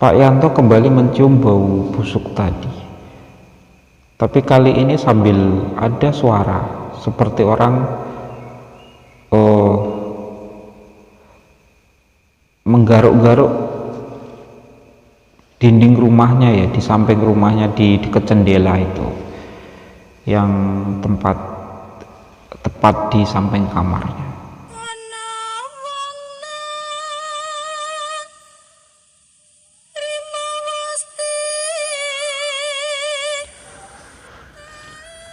Pak Yanto kembali mencium bau busuk tadi, tapi kali ini sambil ada suara seperti orang menggaruk-garuk dinding rumahnya, ya, di samping rumahnya, di dekat jendela itu, yang tepat di samping kamarnya.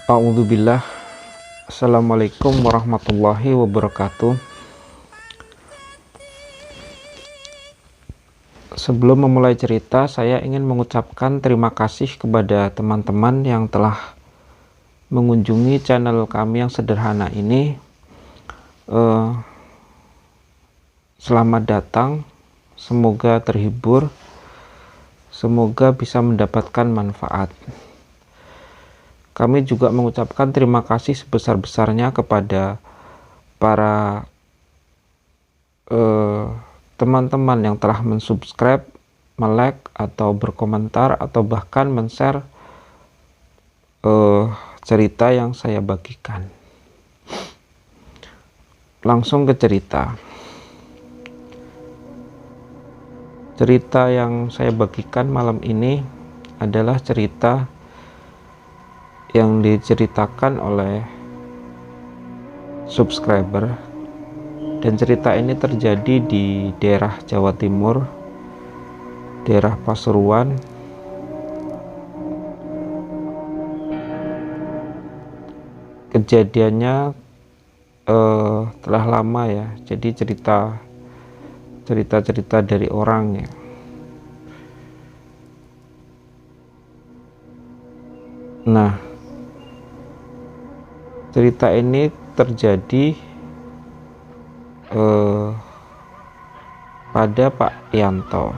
A'udzubillah. Assalamualaikum warahmatullahi wabarakatuh. Sebelum memulai cerita, saya ingin mengucapkan terima kasih kepada teman-teman yang telah mengunjungi channel kami yang sederhana ini. Selamat datang, semoga terhibur, semoga bisa mendapatkan manfaat. Kami juga mengucapkan terima kasih sebesar-besarnya kepada para teman-teman yang telah mensubscribe, melike, atau berkomentar, atau bahkan men-share cerita yang saya bagikan. Langsung ke cerita. Cerita yang saya bagikan malam ini adalah cerita yang diceritakan oleh subscriber, dan cerita ini terjadi di daerah Jawa Timur, daerah Pasuruan. Kejadiannya telah lama, ya, jadi cerita dari orang, ya. Nah, cerita ini terjadi pada Pak Yanto.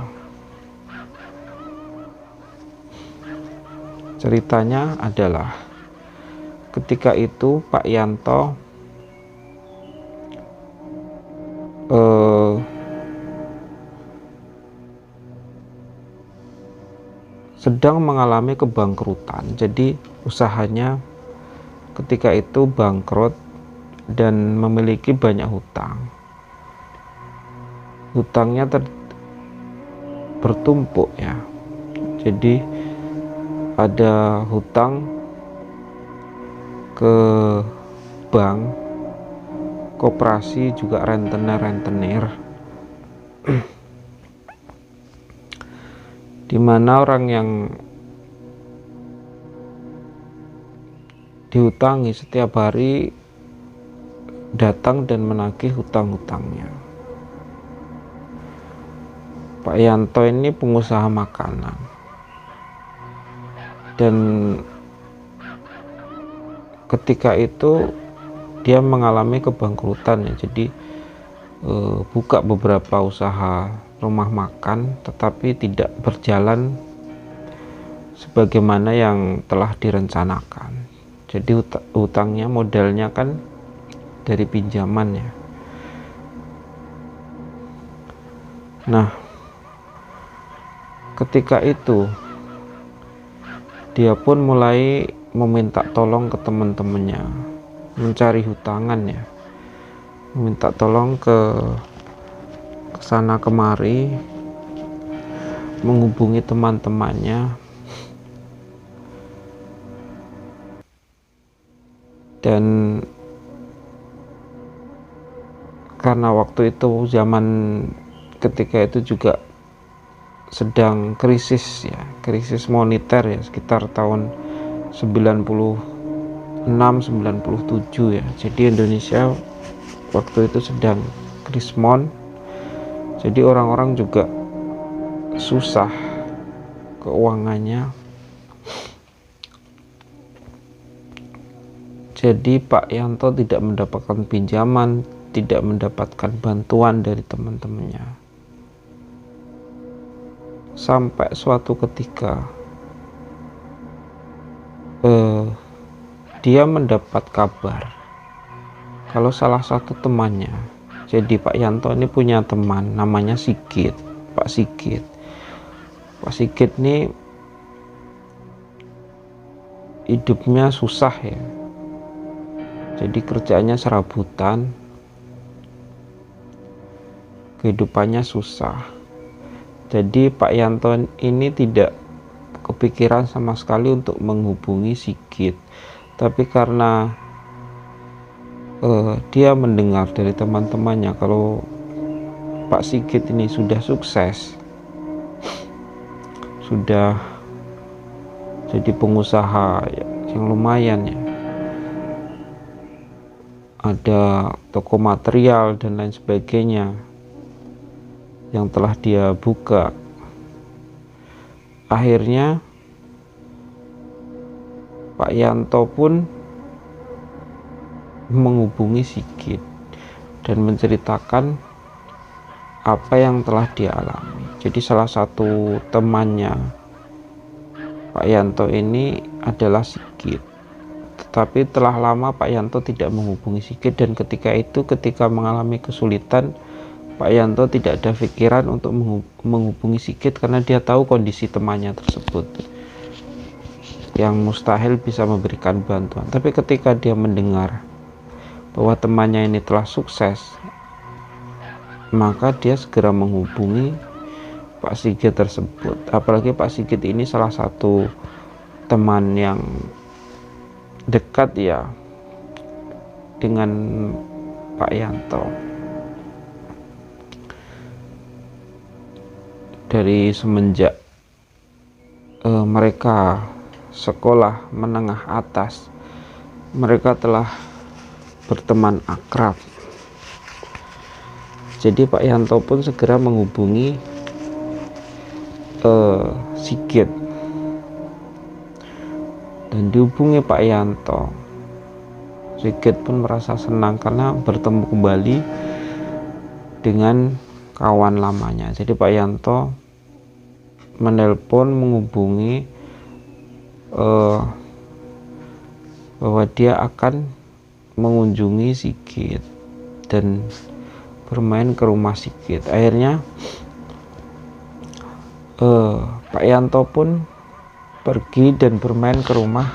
Ceritanya adalah ketika itu Pak Yanto sedang mengalami kebangkrutan. Jadi usahanya ketika itu bangkrut dan memiliki banyak hutang. Hutangnya bertumpuk, ya. Jadi ada hutang ke bank, koperasi, juga rentenir, di mana orang yang dihutangi setiap hari datang dan menagih hutang-hutangnya. Pak Yanto ini pengusaha makanan, dan ketika itu dia mengalami kebangkrutan, ya. Jadi buka beberapa usaha rumah makan, tetapi tidak berjalan sebagaimana yang telah direncanakan. Jadi hutangnya, modalnya kan dari pinjaman, ya. Nah, ketika itu dia pun mulai meminta tolong ke teman-temannya, mencari hutangan, ya. Meminta tolong ke sana kemari, menghubungi teman-temannya, dan karena waktu itu ketika itu juga sedang krisis, ya, krisis moneter, ya, sekitar tahun 96-97, ya. Jadi Indonesia waktu itu sedang krismon, jadi orang-orang juga susah keuangannya. Jadi Pak Yanto tidak mendapatkan pinjaman, tidak mendapatkan bantuan dari teman-temannya. Sampai suatu ketika dia mendapat kabar kalau salah satu temannya, jadi Pak Yanto ini punya teman namanya Sigit, Pak Sigit. Pak Sigit ini hidupnya susah ya, jadi kerjaannya serabutan, kehidupannya susah. Jadi Pak Yanto ini tidak kepikiran sama sekali untuk menghubungi Sigit, tapi karena dia mendengar dari teman-temannya kalau Pak Sigit ini sudah sukses, sudah jadi pengusaha yang lumayan ya, ada toko material dan lain sebagainya yang telah dia buka. Akhirnya Pak Yanto pun menghubungi Sigit dan menceritakan apa yang telah dia alami. Jadi salah satu temannya Pak Yanto ini adalah Sigit. Tetapi telah lama Pak Yanto tidak menghubungi Sigit, dan ketika mengalami kesulitan, Pak Yanto tidak ada pikiran untuk menghubungi Sigit karena dia tahu kondisi temannya tersebut yang mustahil bisa memberikan bantuan. Tapi ketika dia mendengar bahwa temannya ini telah sukses, maka dia segera menghubungi Pak Sigit tersebut. Apalagi Pak Sigit ini salah satu teman yang dekat ya dengan Pak Yanto. Dari semenjak mereka sekolah menengah atas, mereka telah berteman akrab. Jadi Pak Yanto pun segera menghubungi Sigit, dan dihubungi Pak Yanto. Sigit pun merasa senang karena bertemu kembali dengan kawan lamanya. Jadi Pak Yanto menelpon, menghubungi bahwa dia akan mengunjungi Sigit dan bermain ke rumah Sigit. Akhirnya Pak Yanto pun pergi dan bermain ke rumah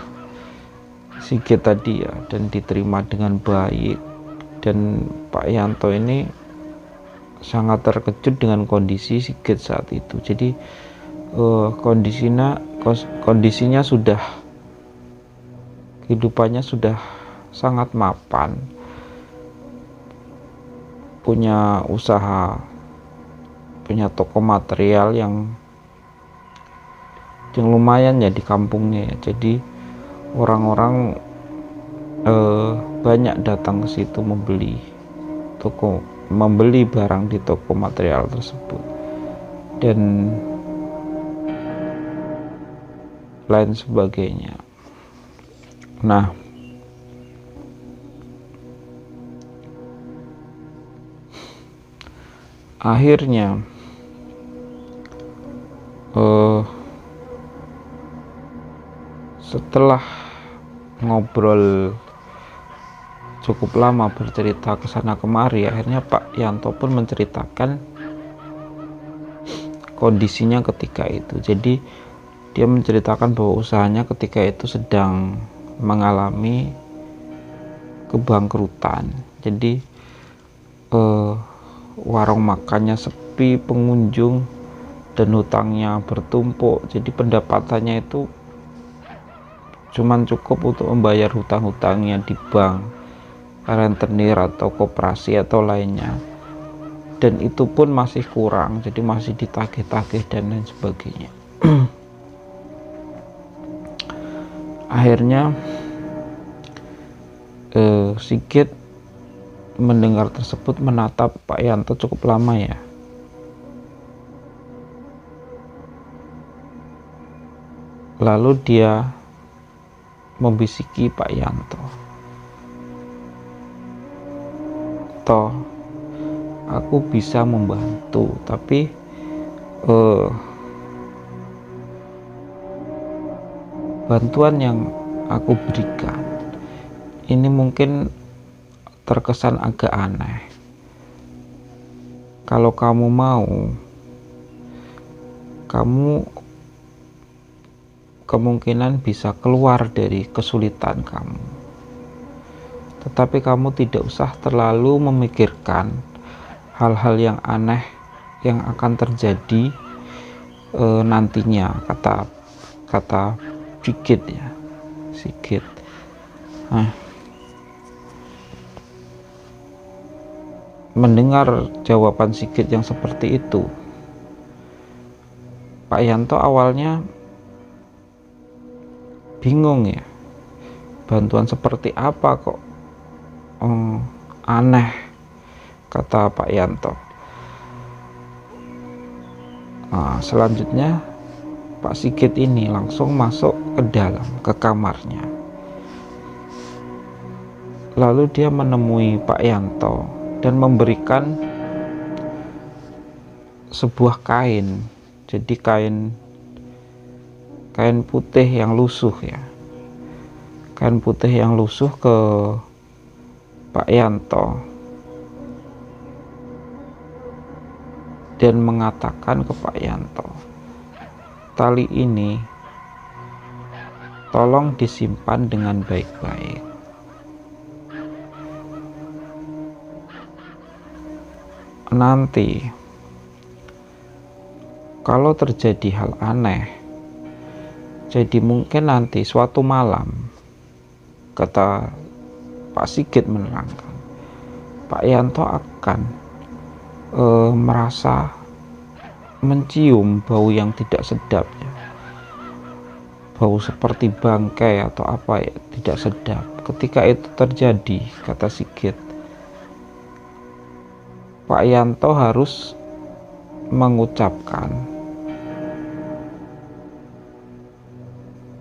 Sigit tadi ya, dan diterima dengan baik. Dan Pak Yanto ini sangat terkejut dengan kondisi Sigit saat itu. Jadi kondisinya sudah, kehidupannya sudah sangat mapan, punya usaha, punya toko material yang lumayan ya di kampungnya ya. Jadi orang-orang banyak datang ke situ membeli barang di toko material tersebut dan lain sebagainya. Nah, akhirnya setelah ngobrol cukup lama, bercerita ke sana kemari, akhirnya Pak Yanto pun menceritakan kondisinya ketika itu. Jadi dia menceritakan bahwa usahanya ketika itu sedang mengalami kebangkrutan. Jadi warung makannya sepi pengunjung dan hutangnya bertumpuk. Jadi pendapatannya itu cuman cukup untuk membayar hutang-hutangnya di bank, rentenir atau koperasi atau lainnya, dan itu pun masih kurang, jadi masih ditagih-tagih dan lain sebagainya. Akhirnya Sigit mendengar tersebut menatap Pak Yanto cukup lama ya. Lalu dia membisiki Pak Yanto, "Toh, aku bisa membantu, tapi bantuan yang aku berikan ini mungkin terkesan agak aneh. Kalau kamu mau, kamu kemungkinan bisa keluar dari kesulitan kamu. Tetapi kamu tidak usah terlalu memikirkan hal-hal yang aneh yang akan terjadi nantinya, kata Sigit ya, Sigit. Nah, mendengar jawaban Sigit yang seperti itu, Pak Yanto awalnya bingung ya, bantuan seperti apa kok aneh, kata Pak Yanto. Nah, selanjutnya Pak Sigit ini langsung masuk ke dalam, ke kamarnya. Lalu dia menemui Pak Yanto dan memberikan sebuah kain. Jadi kain putih yang lusuh ya. Kain putih yang lusuh ke Pak Yanto. Dan mengatakan ke Pak Yanto, tali ini tolong disimpan dengan baik-baik. Nanti kalau terjadi hal aneh, jadi mungkin nanti suatu malam, kata Pak Sigit menerangkan, Pak Yanto akan merasa mencium bau yang tidak sedap ya. Bau seperti bangkai atau apa ya, tidak sedap. Ketika itu terjadi, kata Sigit, Pak Yanto harus mengucapkan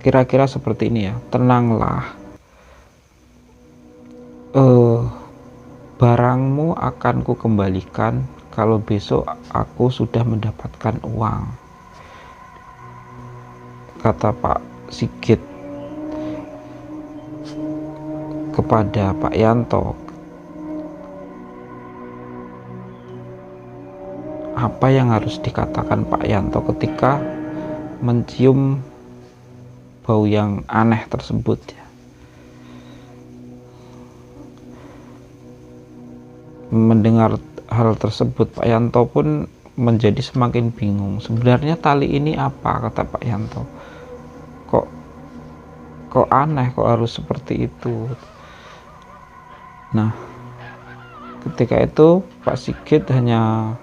kira-kira seperti ini ya, tenanglah, barangmu akan kukembalikan kalau besok aku sudah mendapatkan uang, kata Pak Sigit kepada Pak Yanto. Apa yang harus dikatakan Pak Yanto ketika mencium bau yang aneh tersebut ya? Mendengar hal tersebut, Pak Yanto pun menjadi semakin bingung. Sebenarnya tali ini apa, kata Pak Yanto. Kok aneh, kok harus seperti itu. Nah, ketika itu Pak Sigit hanya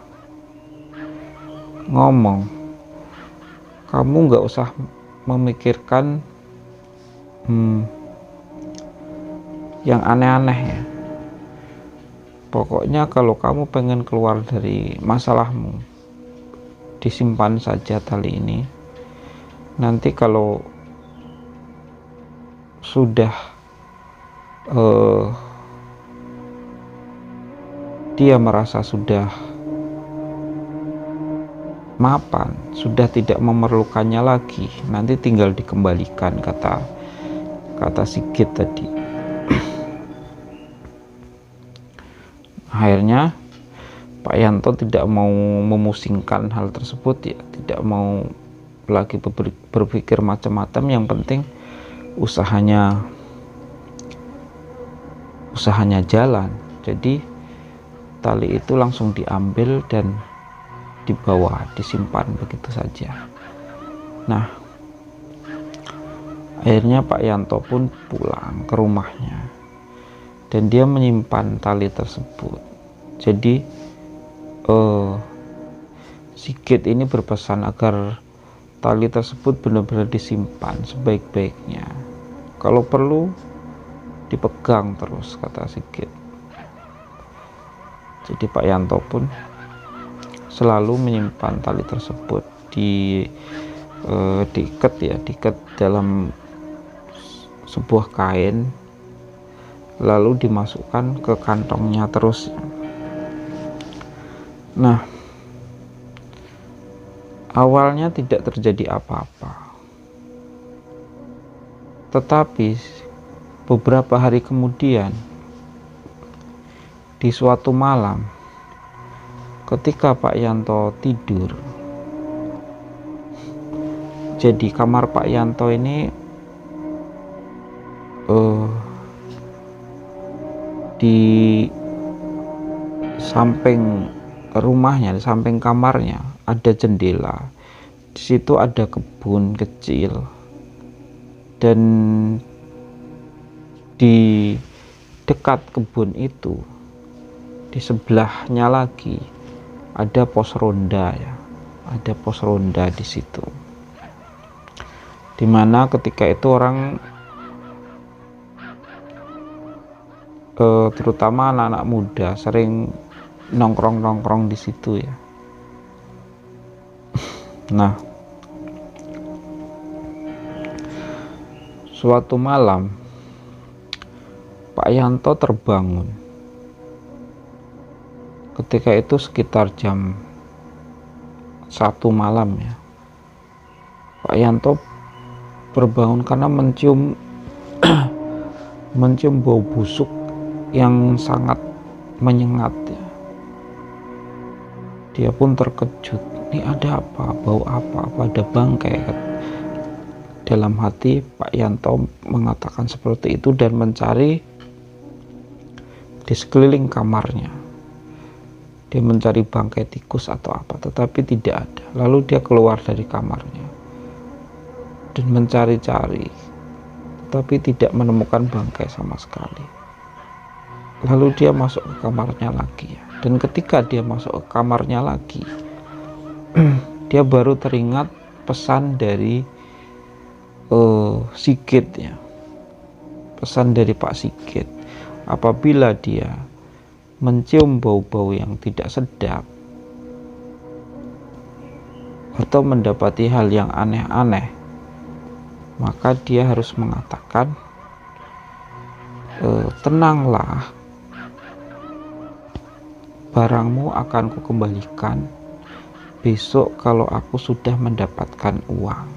ngomong, kamu nggak usah memikirkan yang aneh-aneh ya. Pokoknya kalau kamu pengen keluar dari masalahmu, disimpan saja tali ini. Nanti kalau sudah dia merasa sudah mapan, sudah tidak memerlukannya lagi, nanti tinggal dikembalikan, kata Sigit tadi. Akhirnya Pak Yanto tidak mau memusingkan hal tersebut ya, tidak mau lagi berpikir macam-macam. Yang penting usahanya jalan. Jadi tali itu langsung diambil dan dibawa, disimpan begitu saja. Nah, akhirnya Pak Yanto pun pulang ke rumahnya dan dia menyimpan tali tersebut. Jadi Sigit ini berpesan agar tali tersebut benar-benar disimpan sebaik-baiknya. Kalau perlu dipegang terus, kata Sigit. Jadi Pak Yanto pun selalu menyimpan tali tersebut diikat dalam sebuah kain, lalu dimasukkan ke kantongnya terus. Nah, awalnya tidak terjadi apa-apa, tetapi beberapa hari kemudian, di suatu malam ketika Pak Yanto tidur, Jadi kamar Pak Yanto ini di samping rumahnya, di samping kamarnya ada jendela. Di situ ada kebun kecil, dan di dekat kebun itu, di sebelahnya lagi ada pos ronda ya, ada pos ronda di situ. Dimana ketika itu orang, terutama anak-anak muda, sering nongkrong-nongkrong di situ ya. Nah, suatu malam Pak Yanto terbangun. Ketika itu sekitar jam 1 malam ya. Pak Yanto terbangun karena mencium bau busuk yang sangat menyengat ya. Dia pun terkejut, ini ada apa, bau apa ada bangkai. Dalam hati Pak Yanto mengatakan seperti itu dan mencari di sekeliling kamarnya. Dia mencari bangkai tikus atau apa, tetapi tidak ada. Lalu dia keluar dari kamarnya dan mencari-cari, tetapi tidak menemukan bangkai sama sekali. Lalu dia masuk ke kamarnya lagi ya. Dan ketika dia masuk ke kamarnya lagi, dia baru teringat pesan dari Sigit ya. Pesan dari Pak Sigit, apabila dia mencium bau-bau yang tidak sedap atau mendapati hal yang aneh-aneh, maka dia harus mengatakan, tenanglah, barangmu akan kukembalikan besok kalau aku sudah mendapatkan uang.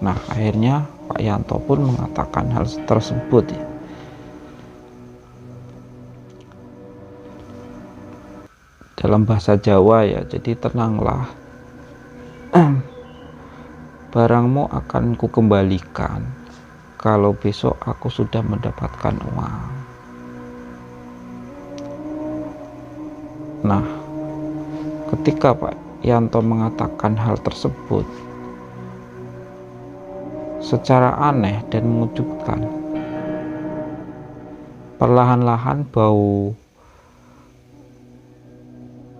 Nah, akhirnya Pak Yanto pun mengatakan hal tersebut ya. Dalam bahasa Jawa ya, jadi tenanglah, barangmu akan kukembalikan kalau besok aku sudah mendapatkan uang. Nah, ketika Pak Yanto mengatakan hal tersebut, secara aneh dan mengejutkan, perlahan-lahan bau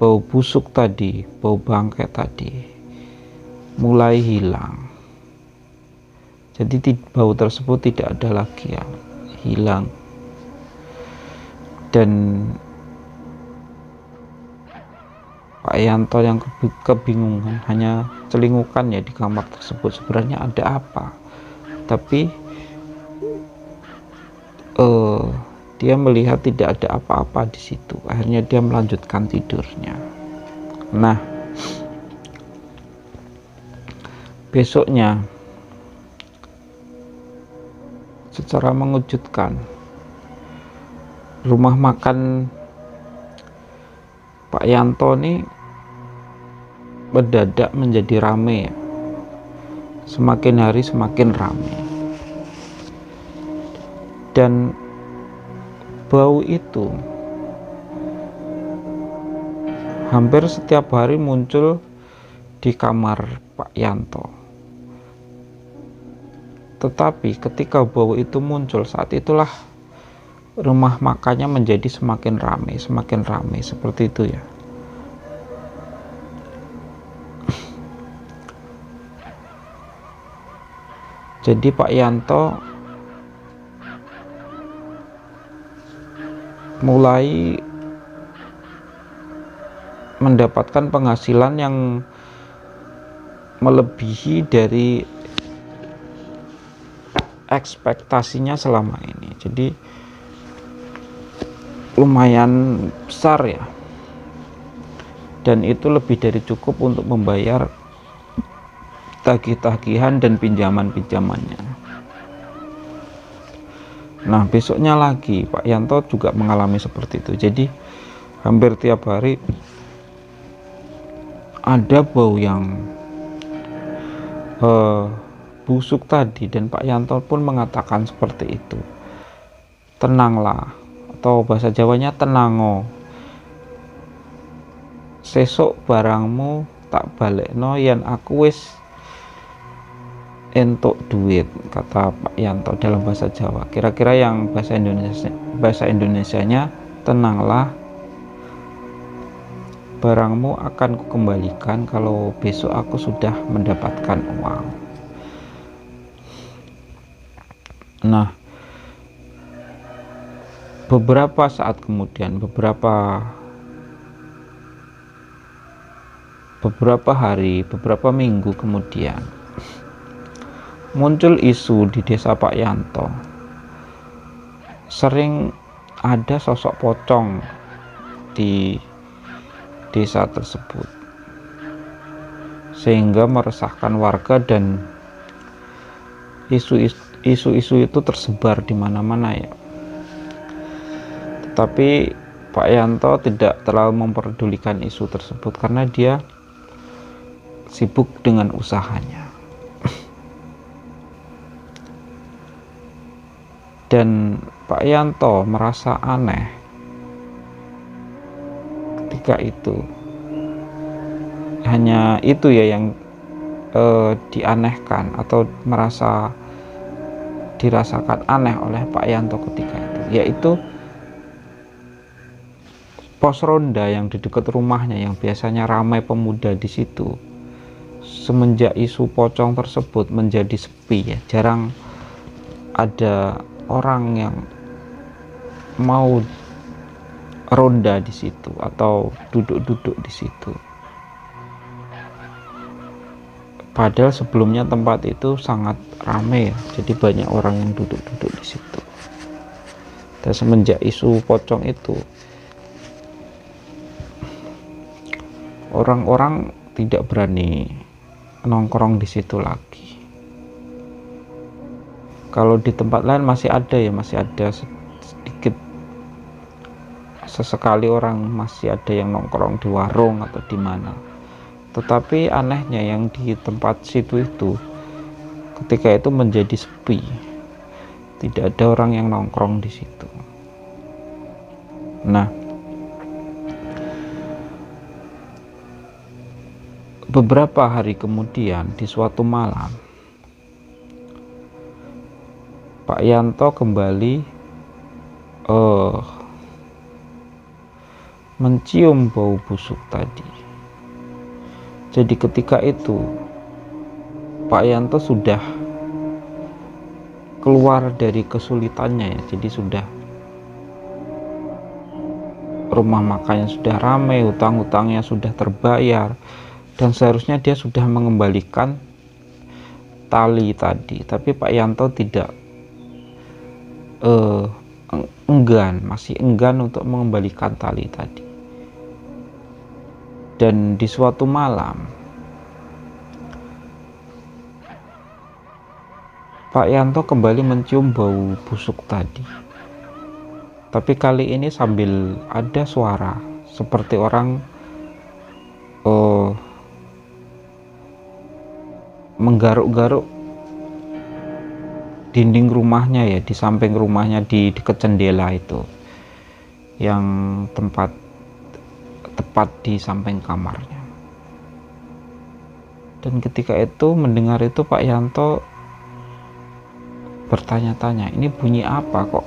busuk tadi, bau bangkai tadi mulai hilang. Jadi bau tersebut tidak ada lagi ya, hilang. Dan Pak Yanto yang kebingungan, hanya celingukan ya di kamar tersebut, sebenarnya ada apa. Tapi dia melihat tidak ada apa-apa di situ. Akhirnya dia melanjutkan tidurnya. Nah, besoknya secara mengejutkan, rumah makan Pak Yanto ini mendadak menjadi rame ya. Semakin hari semakin rame. Dan bau itu hampir setiap hari muncul di kamar Pak Yanto. Tetapi ketika bau itu muncul, saat itulah rumah makannya menjadi semakin ramai seperti itu ya. Jadi Pak Yanto mulai mendapatkan penghasilan yang melebihi dari ekspektasinya selama ini. Jadi lumayan besar ya, dan itu lebih dari cukup untuk membayar tagih-tagihan dan pinjaman-pinjamannya. Nah, besoknya lagi Pak Yanto juga mengalami seperti itu. Jadi hampir tiap hari ada bau yang busuk tadi, dan Pak Yanto pun mengatakan seperti itu. Tenanglah, atau bahasa Jawanya tenango, sesuk barangmu tak balekno yen aku wis entuk duit, kata Pak Yanto dalam bahasa Jawa. Kira-kira yang bahasa Indonesianya, tenanglah, barangmu akan kukembalikan kalau besok aku sudah mendapatkan uang. Nah, beberapa saat kemudian, beberapa hari, beberapa minggu kemudian, muncul isu di desa Pak Yanto. Sering ada sosok pocong di desa tersebut, sehingga meresahkan warga, dan isu-isu itu tersebar di mana-mana ya. Tetapi Pak Yanto tidak terlalu memperdulikan isu tersebut karena dia sibuk dengan usahanya. Dan Pak Yanto merasa aneh ketika itu. Hanya itu ya yang dianehkan atau merasa dirasakan aneh oleh Pak Yanto ketika itu, yaitu pos ronda yang di dekat rumahnya yang biasanya ramai pemuda di situ, semenjak isu pocong tersebut menjadi sepi ya. Jarang ada orang yang mau ronda di situ atau duduk-duduk di situ. Padahal sebelumnya tempat itu sangat ramai ya, jadi banyak orang yang duduk-duduk di situ. Dan semenjak isu pocong itu, orang-orang tidak berani nongkrong di situ lagi. Kalau di tempat lain masih ada sedikit, sesekali orang masih ada yang nongkrong di warung atau di mana. Tetapi anehnya yang di tempat situ itu ketika itu menjadi sepi, tidak ada orang yang nongkrong di situ. Nah, beberapa hari kemudian di suatu malam, Pak Yanto kembali mencium bau busuk tadi. Jadi ketika itu Pak Yanto sudah keluar dari kesulitannya ya. Jadi sudah, rumah makannya sudah ramai, hutang-hutangnya sudah terbayar, dan seharusnya dia sudah mengembalikan tali tadi. Tapi Pak Yanto tidak masih enggan untuk mengembalikan tali tadi. Dan di suatu malam, Pak Yanto kembali mencium bau busuk tadi. Tapi kali ini sambil ada suara seperti orang menggaruk-garuk dinding rumahnya ya, di samping rumahnya, di dekat jendela itu, yang tepat di samping kamarnya. Dan ketika itu mendengar itu, Pak Yanto bertanya-tanya, ini bunyi apa kok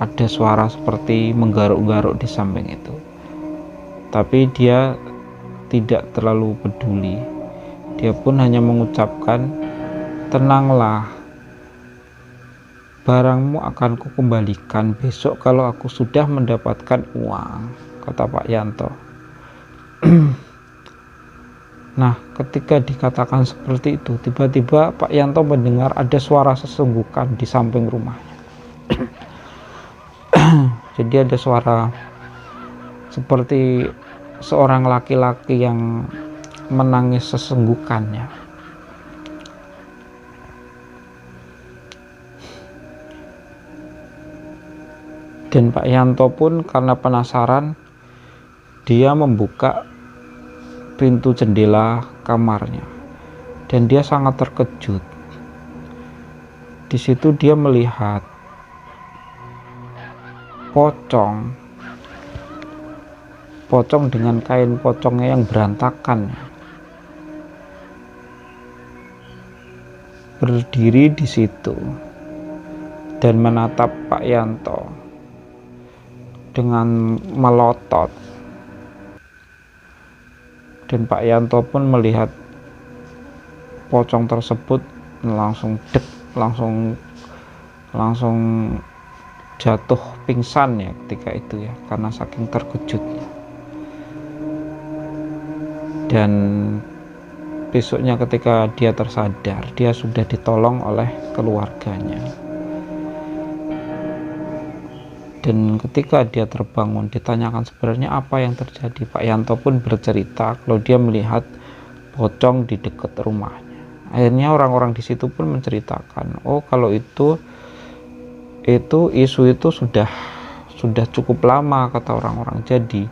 ada suara seperti menggaruk-garuk di samping itu. Tapi dia tidak terlalu peduli. Dia pun hanya mengucapkan, tenanglah, barangmu akan kukembalikan besok kalau aku sudah mendapatkan uang, kata Pak Yanto. Nah, ketika dikatakan seperti itu, tiba-tiba Pak Yanto mendengar ada suara sesenggukan di samping rumahnya. Jadi ada suara seperti seorang laki-laki yang menangis sesenggukannya. Dan Pak Yanto pun karena penasaran, dia membuka pintu jendela kamarnya. dan dia sangat terkejut. Di situ dia melihat pocong dengan kain pocongnya yang berantakan berdiri di situ dan menatap Pak Yanto dengan melotot, dan Pak Yanto pun melihat pocong tersebut langsung jatuh pingsan ya ketika itu ya, karena saking terkejutnya. Dan besoknya ketika dia tersadar, dia sudah ditolong oleh keluarganya. Dan ketika dia terbangun, ditanyakan sebenarnya apa yang terjadi, Pak Yanto pun bercerita kalau dia melihat pocong di dekat rumahnya. Akhirnya orang-orang di situ pun menceritakan, oh kalau itu isu itu sudah cukup lama, kata orang-orang. Jadi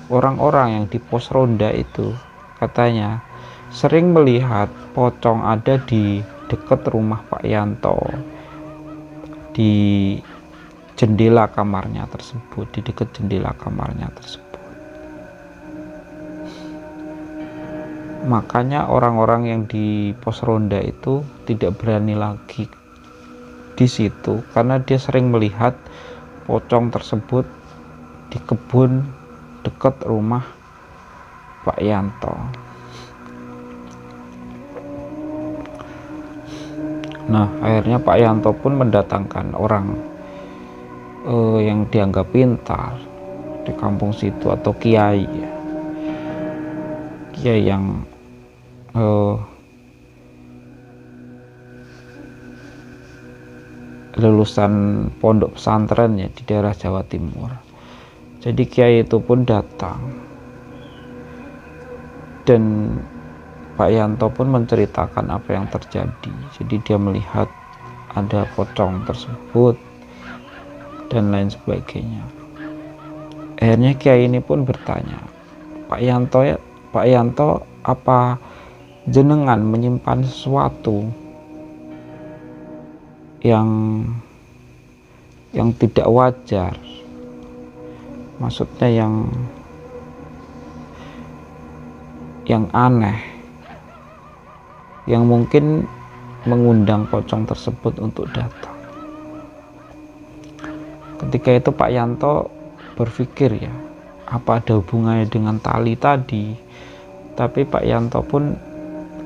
orang-orang yang di pos ronda itu katanya sering melihat pocong ada di dekat rumah Pak Yanto, di jendela kamarnya tersebut, di dekat jendela kamarnya tersebut. Makanya orang-orang yang di pos ronda itu tidak berani lagi di situ karena dia sering melihat pocong tersebut di kebun dekat rumah Pak Yanto. Nah, akhirnya Pak Yanto pun mendatangkan orang yang dianggap pintar di kampung situ, atau kiai yang lulusan pondok pesantren ya di daerah Jawa Timur. Jadi kiai itu pun datang dan Pak Yanto pun menceritakan apa yang terjadi. Jadi dia melihat ada pocong tersebut dan lain sebagainya. Akhirnya kiai ini pun bertanya, Pak Yanto, apa jenengan menyimpan sesuatu yang tidak wajar, maksudnya yang aneh, yang mungkin mengundang pocong tersebut untuk datang. Ketika itu Pak Yanto berpikir ya, apa ada hubungannya dengan tali tadi. Tapi Pak Yanto pun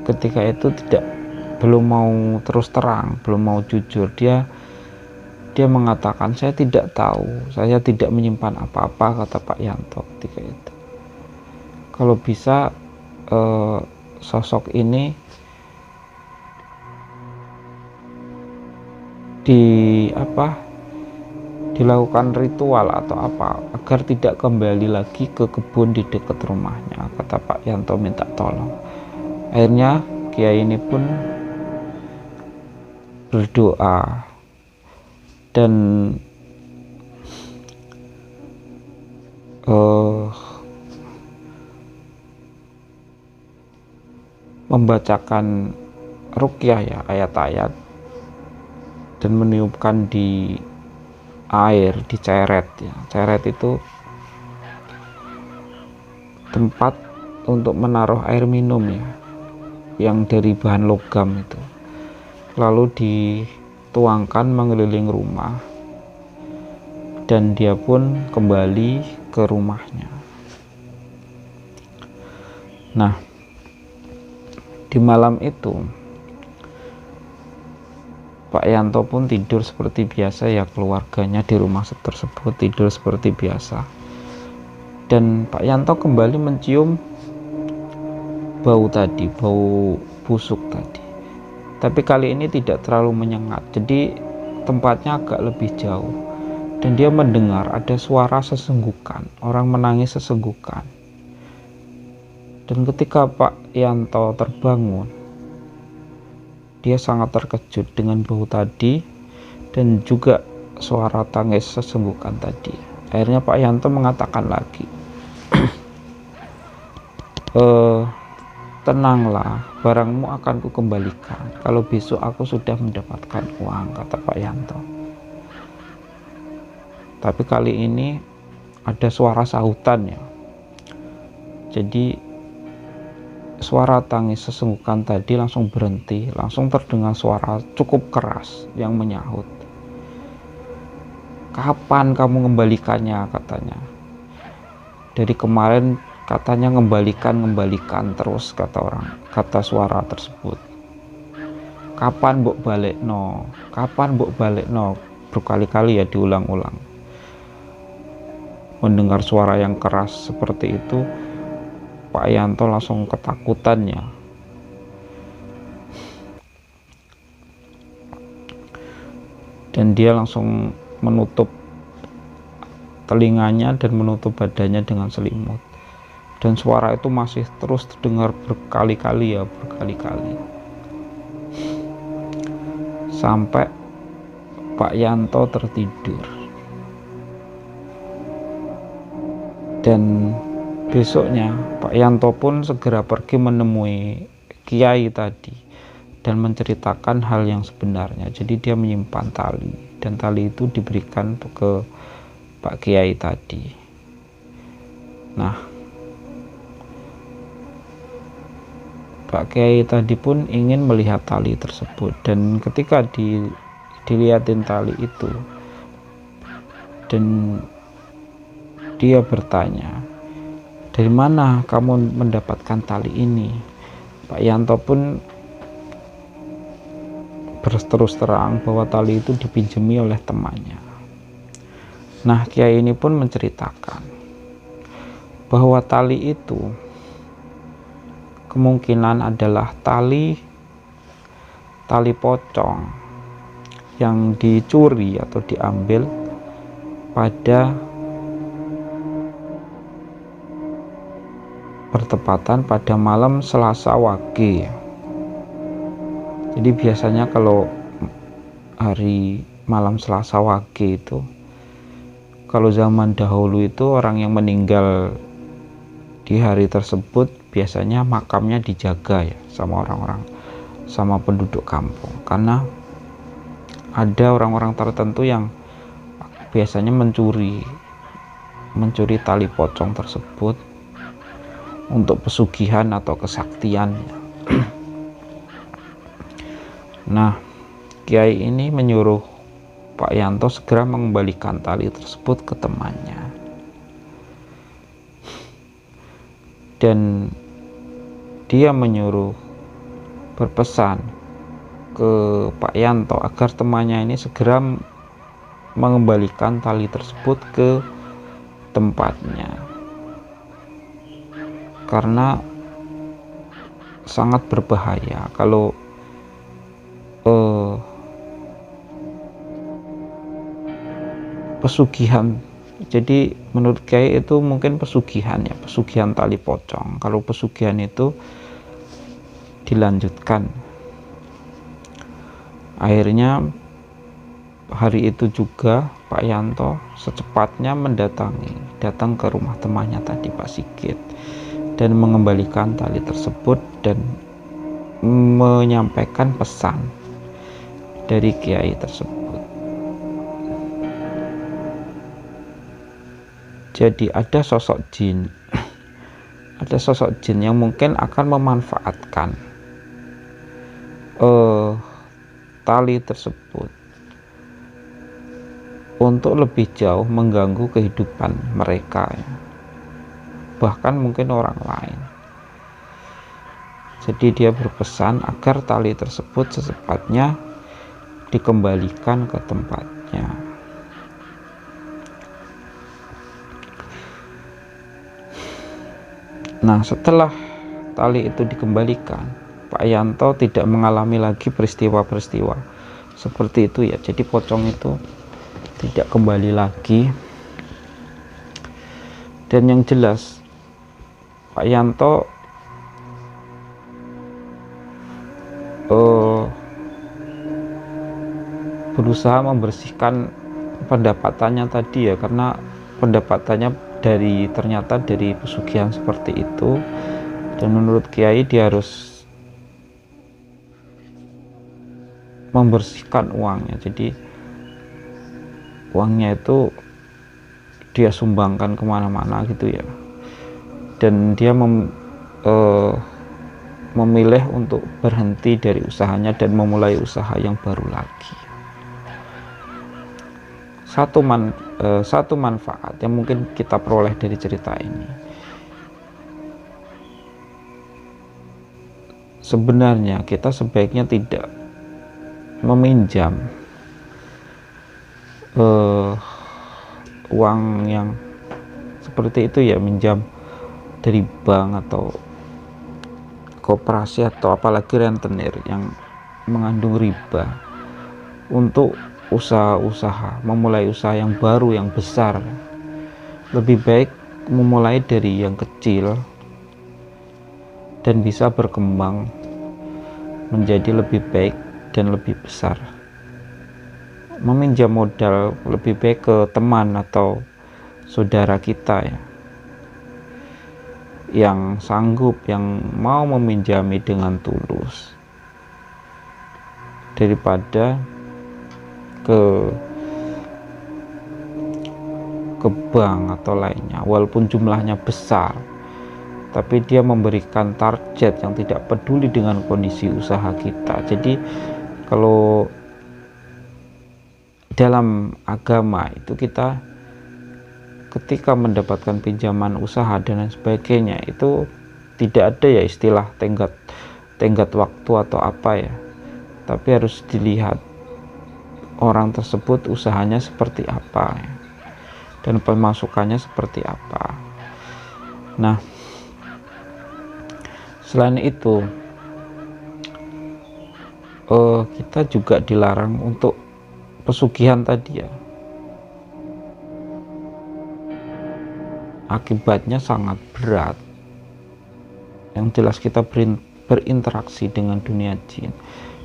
ketika itu belum mau terus terang, belum mau jujur. Dia mengatakan, saya tidak tahu, saya tidak menyimpan apa-apa, kata Pak Yanto ketika itu. Kalau bisa sosok ini dilakukan ritual atau apa agar tidak kembali lagi ke kebun di dekat rumahnya, kata Pak Yanto minta tolong. Akhirnya kiai ini pun berdoa dan membacakan ruqyah ya, ayat-ayat, dan meniupkan di air, di ceret ya. Ceret itu tempat untuk menaruh air minum ya, yang dari bahan logam itu. Lalu dituangkan mengeliling rumah dan dia pun kembali ke rumahnya. Nah, di malam itu Pak Yanto pun tidur seperti biasa ya, keluarganya di rumah tersebut tidur seperti biasa. Dan Pak Yanto kembali mencium bau tadi, bau busuk tadi. Tapi kali ini tidak terlalu menyengat, jadi tempatnya agak lebih jauh. Dan dia mendengar ada suara sesenggukan, orang menangis sesenggukan. Dan ketika Pak Yanto terbangun, dia sangat terkejut dengan bau tadi dan juga suara tangis sesenggukan tadi. Akhirnya Pak Yanto mengatakan lagi, tenanglah, barangmu akan kukembalikan kalau besok aku sudah mendapatkan uang, kata Pak Yanto. Tapi kali ini ada suara sahutan ya. Jadi suara tangis sesenggukan tadi langsung berhenti, langsung terdengar suara cukup keras yang menyahut. Kapan kamu mengembalikannya, katanya. Dari kemarin katanya ngembalikan terus, kata suara tersebut. Kapan mbok balekno, kapan mbok balekno, berkali-kali ya diulang-ulang. Mendengar suara yang keras seperti itu, Pak Yanto langsung ketakutan ya. Dan dia langsung menutup telinganya dan menutup badannya dengan selimut. Dan suara itu masih terus terdengar berkali-kali. Sampai Pak Yanto tertidur. Dan besoknya Pak Yanto pun segera pergi menemui Kiai tadi dan menceritakan hal yang sebenarnya. Jadi dia menyimpan tali, dan tali itu diberikan ke Pak Kiai tadi. Nah, Pak Kiai tadi pun ingin melihat tali tersebut, dan ketika dilihatin tali itu, dan dia bertanya, dari mana kamu mendapatkan tali ini? Pak Yanto pun berterus terang bahwa tali itu dipinjami oleh temannya. Nah, Kiai ini pun menceritakan bahwa tali itu kemungkinan adalah tali pocong yang dicuri atau diambil pada bertepatan pada malam Selasa Wage. Jadi biasanya kalau hari malam Selasa Wage itu, kalau zaman dahulu itu orang yang meninggal di hari tersebut biasanya makamnya dijaga ya sama orang-orang, sama penduduk kampung, karena ada orang-orang tertentu yang biasanya mencuri tali pocong tersebut untuk pesugihan atau kesaktian. Nah, Kiai ini menyuruh Pak Yanto segera mengembalikan tali tersebut ke temannya. Dan dia menyuruh berpesan ke Pak Yanto agar temannya ini segera mengembalikan tali tersebut ke tempatnya, karena sangat berbahaya kalau pesugihan. Jadi menurut Kiai itu mungkin pesugihan ya, pesugihan tali pocong. Kalau pesugihan itu dilanjutkan. Akhirnya hari itu juga Pak Yanto secepatnya datang ke rumah temannya tadi, Pak Sigit, dan mengembalikan tali tersebut dan menyampaikan pesan dari Kiai tersebut. Jadi ada sosok jin yang mungkin akan memanfaatkan tali tersebut untuk lebih jauh mengganggu kehidupan mereka ya. Bahkan mungkin orang lain. Jadi dia berpesan agar tali tersebut secepatnya dikembalikan ke tempatnya. Nah, setelah tali itu dikembalikan, Pak Yanto tidak mengalami lagi peristiwa-peristiwa seperti itu ya. Jadi pocong itu tidak kembali lagi. Dan yang jelas Pak Yanto berusaha membersihkan pendapatannya tadi ya, karena pendapatannya ternyata dari pesugihan seperti itu, dan menurut kiai dia harus membersihkan uangnya. Jadi uangnya itu dia sumbangkan kemana-mana gitu ya, dan dia memilih untuk berhenti dari usahanya dan memulai usaha yang baru lagi. Satu manfaat yang mungkin kita peroleh dari cerita ini, sebenarnya kita sebaiknya tidak meminjam uang yang seperti itu ya, minjam dari bank atau koperasi atau apalagi rentenir yang mengandung riba untuk usaha-usaha, memulai usaha yang baru yang besar. Lebih baik memulai dari yang kecil dan bisa berkembang menjadi lebih baik dan lebih besar. Meminjam modal lebih baik ke teman atau saudara kita ya, yang sanggup, yang mau meminjami dengan tulus, daripada ke bank atau lainnya, walaupun jumlahnya besar tapi dia memberikan target yang tidak peduli dengan kondisi usaha kita. Jadi kalau dalam agama itu, kita ketika mendapatkan pinjaman usaha dan lain sebagainya, itu tidak ada ya istilah tenggat waktu atau apa ya, tapi harus dilihat orang tersebut usahanya seperti apa ya, dan pemasukannya seperti apa. Nah, selain itu kita juga dilarang untuk pesugihan tadi ya. Akibatnya sangat berat. Yang jelas kita berinteraksi dengan dunia jin.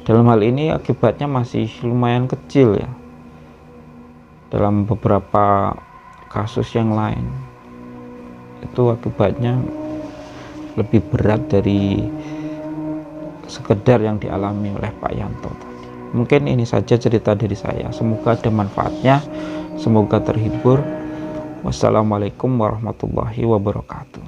Dalam hal ini akibatnya masih lumayan kecil ya. Dalam beberapa kasus yang lain itu akibatnya lebih berat dari sekedar yang dialami oleh Pak Yanto tadi. Mungkin ini saja cerita dari saya. Semoga ada manfaatnya, semoga terhibur. Wassalamualaikum warahmatullahi wabarakatuh.